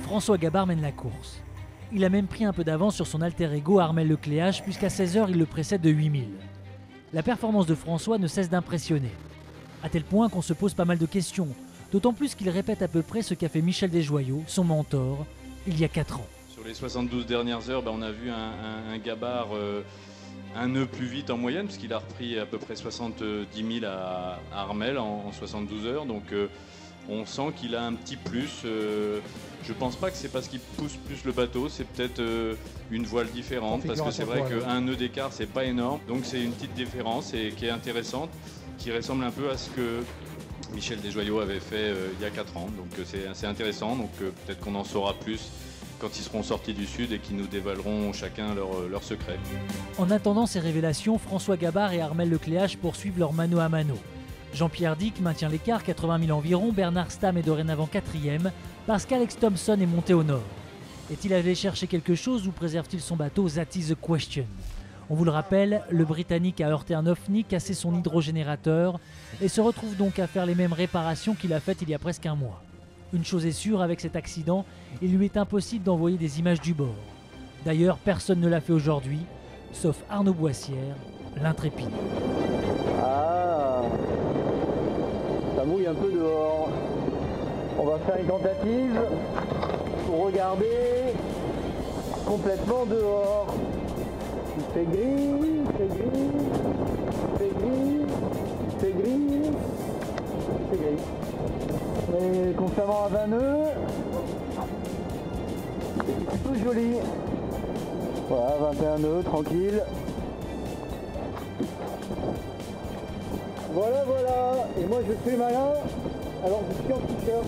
François Gabard mène la course. Il a même pris un peu d'avance sur son alter ego Armel Lecléache puisqu'à 16h il le précède de 8000. La performance de François ne cesse d'impressionner. À tel point qu'on se pose pas mal de questions, d'autant plus qu'il répète à peu près ce qu'a fait Michel Desjoyaux, son mentor, il y a 4 ans. Sur les 72 dernières heures, on a vu un Gabard un nœud plus vite en moyenne, puisqu'il a repris à peu près 70 000 à Armel en 72 heures. Donc on sent qu'il a un petit plus. Je pense pas que c'est parce qu'il pousse plus le bateau, c'est peut-être une voile différente, parce que c'est vrai qu'un nœud d'écart, c'est pas énorme. Donc c'est une petite différence et qui est intéressante, qui ressemble un peu à ce que Michel Desjoyaux avait fait il y a 4 ans. Donc c'est intéressant, donc peut-être qu'on en saura plus quand ils seront sortis du Sud et qu'ils nous dévoileront chacun leurs secrets. En attendant ces révélations, François Gabard et Armel Lecléache poursuivent leur mano à mano. Jean-Pierre Dick maintient l'écart, 80 000 environ, Bernard Stamm est dorénavant 4e, parce qu'Alex Thompson est monté au nord. Est-il allé chercher quelque chose ou préserve-t-il son bateau? That is the question. On vous le rappelle, le Britannique a heurté un ovni, cassé son hydrogénérateur et se retrouve donc à faire les mêmes réparations qu'il a faites il y a presque un mois. Une chose est sûre, avec cet accident, il lui est impossible d'envoyer des images du bord. D'ailleurs, personne ne l'a fait aujourd'hui, sauf Arnaud Boissière, l'intrépide. Ah, ça mouille un peu dehors. On va faire une tentative pour regarder complètement dehors. Il fait gris, il fait gris, il fait gris, il fait gris, il fait gris. Mais concernant à 20 nœuds, c'est plutôt joli. Voilà, 21 nœuds, tranquille. Voilà, voilà. Et moi je fais malin, alors je suis en t-shirt.